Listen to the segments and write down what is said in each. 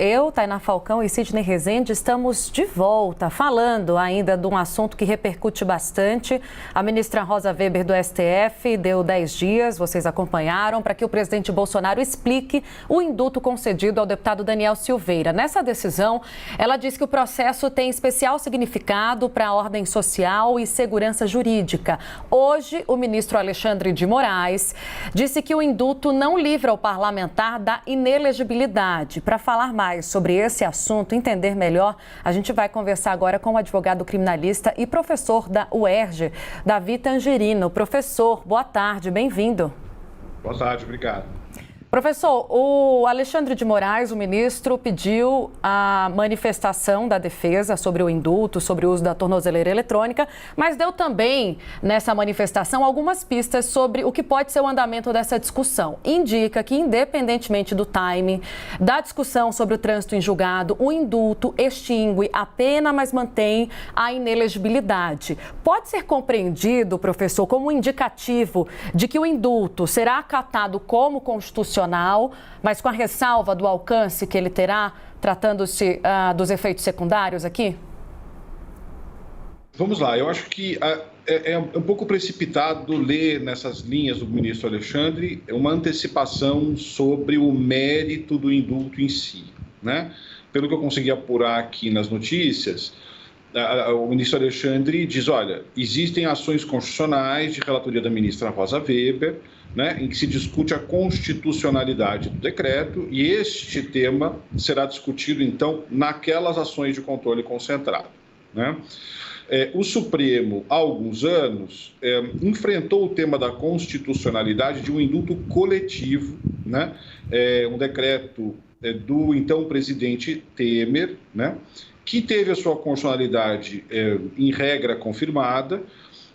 Eu, Tainá Falcão e Sidney Rezende estamos de volta, falando ainda de um assunto que repercute bastante. A ministra Rosa Weber do STF deu 10 dias, vocês acompanharam, para que o presidente Bolsonaro explique o indulto concedido ao deputado Daniel Silveira. Nessa decisão, ela diz que o processo tem especial significado para a ordem social e segurança jurídica. Hoje, o ministro Alexandre de Moraes disse que o indulto não livra o parlamentar da inelegibilidade. Para falar mais sobre esse assunto, entender melhor, a gente vai conversar agora com o advogado criminalista e professor da UERJ, Davi Tangerino. Professor, boa tarde, bem-vindo. Boa tarde, obrigado. Professor, o Alexandre de Moraes, o ministro, pediu a manifestação da defesa sobre o indulto, sobre o uso da tornozeleira eletrônica, mas deu também, nessa manifestação, algumas pistas sobre o que pode ser o andamento dessa discussão. Indica que, independentemente do timing da discussão sobre o trânsito em julgado, o indulto extingue a pena, mas mantém a inelegibilidade. Pode ser compreendido, professor, como um indicativo de que o indulto será acatado como constitucional, mas com a ressalva do alcance que ele terá, tratando-se dos efeitos secundários aqui? Vamos lá, eu acho que é um pouco precipitado ler nessas linhas do ministro Alexandre uma antecipação sobre o mérito do indulto em si, né? Pelo que eu consegui apurar aqui nas notícias, o ministro Alexandre diz, olha, existem ações constitucionais de relatoria da ministra Rosa Weber, né, em que se discute a constitucionalidade do decreto e este tema será discutido, então, naquelas ações de controle concentrado, né? O Supremo, há alguns anos, enfrentou o tema da constitucionalidade de um indulto coletivo, né? Um decreto do então presidente Temer, né, que teve a sua constitucionalidade em regra confirmada,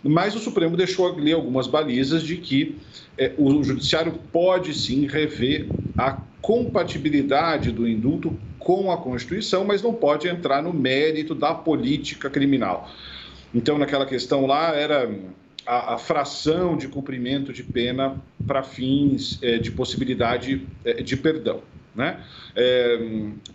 mas o Supremo deixou ali algumas balizas de que o Judiciário pode sim rever a compatibilidade do indulto com a Constituição, mas não pode entrar no mérito da política criminal. Então, naquela questão lá, era a fração de cumprimento de pena para fins de possibilidade de perdão, né?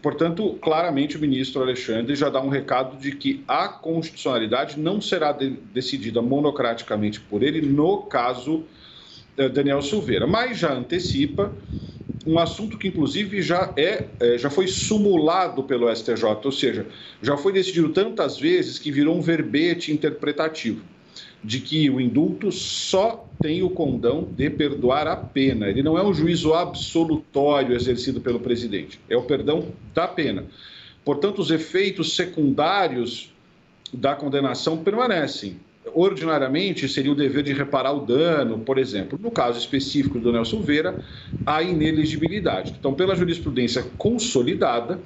Portanto, claramente o ministro Alexandre já dá um recado de que a constitucionalidade não será decidida monocraticamente por ele no caso Daniel Silveira, mas já antecipa um assunto que inclusive já foi sumulado pelo STJ, ou seja, já foi decidido tantas vezes que virou um verbete interpretativo de que o indulto só tem o condão de perdoar a pena. Ele não é um juízo absolutório exercido pelo presidente, é o perdão da pena. Portanto, os efeitos secundários da condenação permanecem. Ordinariamente, seria o dever de reparar o dano, por exemplo. No caso específico do Daniel Silveira, a inelegibilidade. Então, pela jurisprudência consolidada,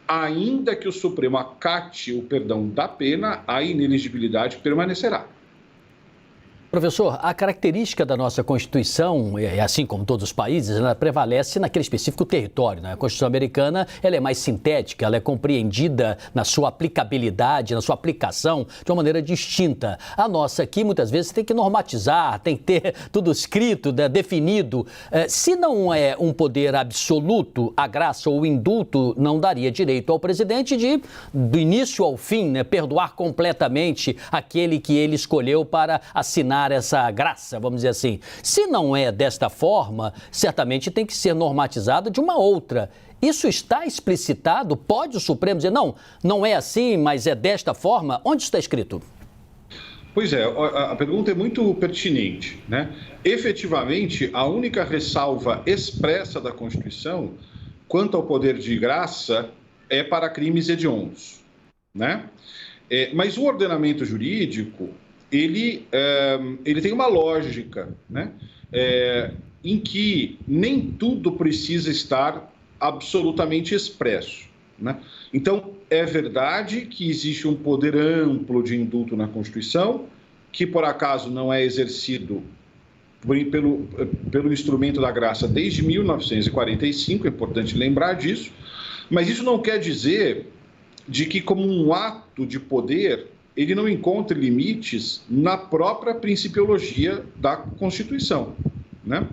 ainda que o Supremo acate o perdão da pena, a inelegibilidade permanecerá. Professor, a característica da nossa Constituição, assim como todos os países, ela prevalece naquele específico território, né? A Constituição americana, ela é mais sintética, ela é compreendida na sua aplicabilidade, na sua aplicação de uma maneira distinta. A nossa aqui, muitas vezes, tem que normatizar, tem que ter tudo escrito, né, definido. Se não é um poder absoluto, a graça ou o indulto não daria direito ao presidente de, do início ao fim, né, perdoar completamente aquele que ele escolheu para assinar essa graça, vamos dizer assim. Se não é desta forma, certamente tem que ser normatizado de uma outra. Isso está explicitado? Pode o Supremo dizer, não é assim, mas é desta forma? Onde está escrito? Pois é, a pergunta é muito pertinente, né? Efetivamente, a única ressalva expressa da Constituição quanto ao poder de graça é para crimes hediondos, né? Mas o ordenamento jurídico ele tem uma lógica, né? Em que nem tudo precisa estar absolutamente expresso, né? Então, é verdade que existe um poder amplo de indulto na Constituição, que por acaso não é exercido pelo instrumento da graça desde 1945, é importante lembrar disso, mas isso não quer dizer de que, como um ato de poder, ele não encontra limites na própria principiologia da Constituição, né?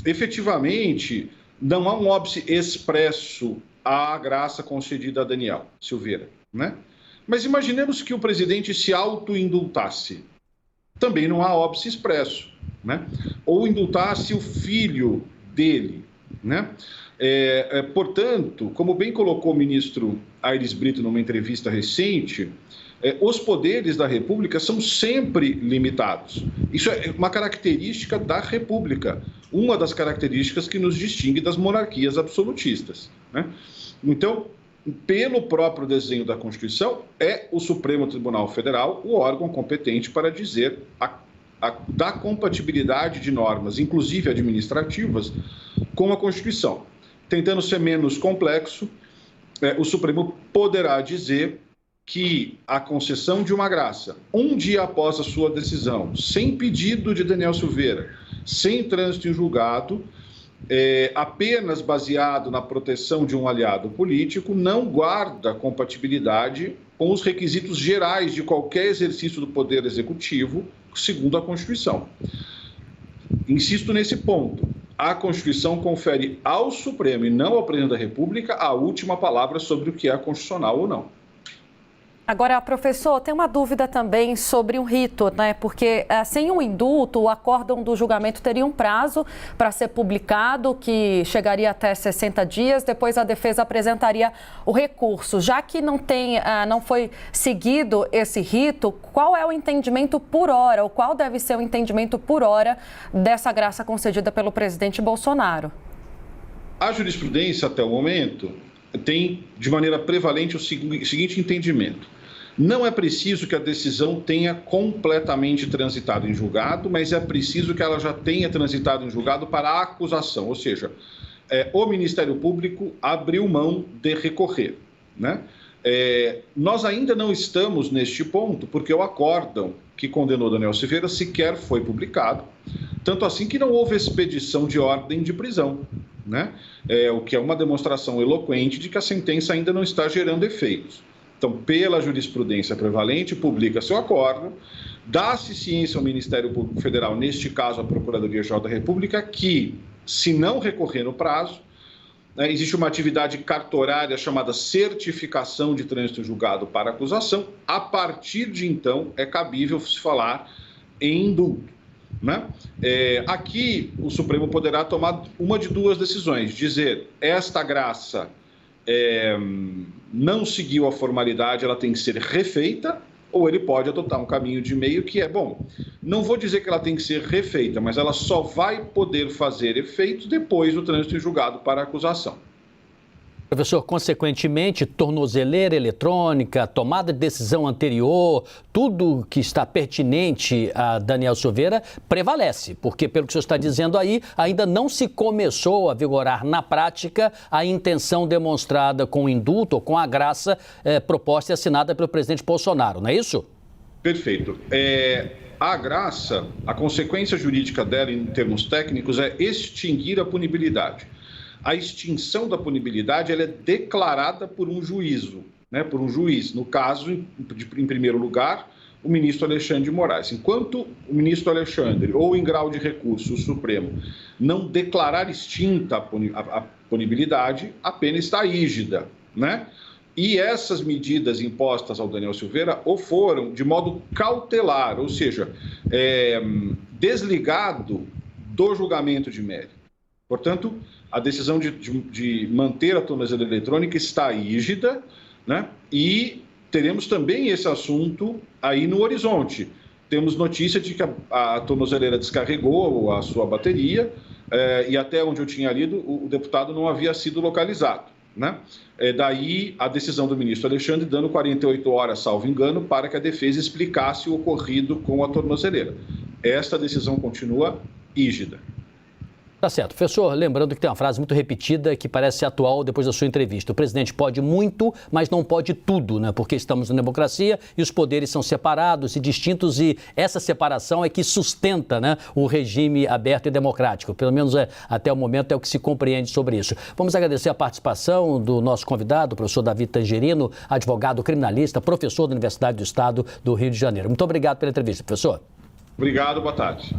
Efetivamente, não há um óbice expresso à graça concedida a Daniel Silveira, né? Mas imaginemos que o presidente se auto-indultasse. Também não há óbice expresso, né? Ou indultasse o filho dele, né? Portanto, como bem colocou o ministro Aires Brito numa entrevista recente, os poderes da República são sempre limitados. Isso é uma característica da República, uma das características que nos distingue das monarquias absolutistas, né? Então, pelo próprio desenho da Constituição, é o Supremo Tribunal Federal o órgão competente para dizer da compatibilidade de normas, inclusive administrativas, com a Constituição. Tentando ser menos complexo, o Supremo poderá dizer que a concessão de uma graça, um dia após a sua decisão, sem pedido de Daniel Silveira, sem trânsito em julgado, apenas baseado na proteção de um aliado político, não guarda compatibilidade com os requisitos gerais de qualquer exercício do Poder Executivo, segundo a Constituição. Insisto nesse ponto. A Constituição confere ao Supremo e não ao Presidente da República a última palavra sobre o que é constitucional ou não. Agora, professor, tem uma dúvida também sobre um rito, né? Porque sem um indulto, o acórdão do julgamento teria um prazo para ser publicado, que chegaria até 60 dias, depois a defesa apresentaria o recurso. Já que não foi seguido esse rito, qual é o entendimento por hora, ou qual deve ser o entendimento por hora dessa graça concedida pelo presidente Bolsonaro? A jurisprudência, até o momento, tem de maneira prevalente o seguinte entendimento. Não é preciso que a decisão tenha completamente transitado em julgado, mas é preciso que ela já tenha transitado em julgado para a acusação, ou seja, o Ministério Público abriu mão de recorrer, né? Nós ainda não estamos neste ponto, porque o acórdão que condenou Daniel Silveira sequer foi publicado, tanto assim que não houve expedição de ordem de prisão, né? O que é uma demonstração eloquente de que a sentença ainda não está gerando efeitos. Então, pela jurisprudência prevalente, publica-se o acórdão, dá-se ciência ao Ministério Público Federal, neste caso a Procuradoria-Geral da República, que, se não recorrer no prazo, existe uma atividade cartorária chamada certificação de trânsito julgado para acusação. A partir de então, é cabível se falar em indulto, né? Aqui, o Supremo poderá tomar uma de duas decisões: dizer esta graça não seguiu a formalidade, ela tem que ser refeita, ou ele pode adotar um caminho de meio que não vou dizer que ela tem que ser refeita, mas ela só vai poder fazer efeito depois do trânsito em julgado para a acusação. Professor, consequentemente, tornozeleira eletrônica, tomada de decisão anterior, tudo que está pertinente a Daniel Silveira prevalece, porque, pelo que o senhor está dizendo aí, ainda não se começou a vigorar na prática a intenção demonstrada com o indulto ou com a graça proposta e assinada pelo presidente Bolsonaro, não é isso? Perfeito. A graça, a consequência jurídica dela, em termos técnicos, é extinguir a punibilidade. A extinção da punibilidade ela é declarada por um juízo, né, por um juiz. No caso, em primeiro lugar, o ministro Alexandre de Moraes. Enquanto o ministro Alexandre, ou em grau de recurso, o Supremo, não declarar extinta a punibilidade, a pena está rígida, né? E essas medidas impostas ao Daniel Silveira ou foram de modo cautelar, ou seja, desligado do julgamento de mérito. Portanto, a decisão de manter a tornozeleira eletrônica está rígida, né? E teremos também esse assunto aí no horizonte. Temos notícia de que a tornozeleira descarregou a sua bateria e até onde eu tinha lido, o deputado não havia sido localizado, né? Daí a decisão do ministro Alexandre dando 48 horas, salvo engano, para que a defesa explicasse o ocorrido com a tornozeleira. Esta decisão continua rígida. Tá certo. Professor, lembrando que tem uma frase muito repetida que parece atual depois da sua entrevista. O presidente pode muito, mas não pode tudo, né? Porque estamos na democracia e os poderes são separados e distintos e essa separação é que sustenta, né, o regime aberto e democrático. Pelo menos até o momento é o que se compreende sobre isso. Vamos agradecer a participação do nosso convidado, o professor Davi Tangerino, advogado criminalista, professor da Universidade do Estado do Rio de Janeiro. Muito obrigado pela entrevista, professor. Obrigado, boa tarde.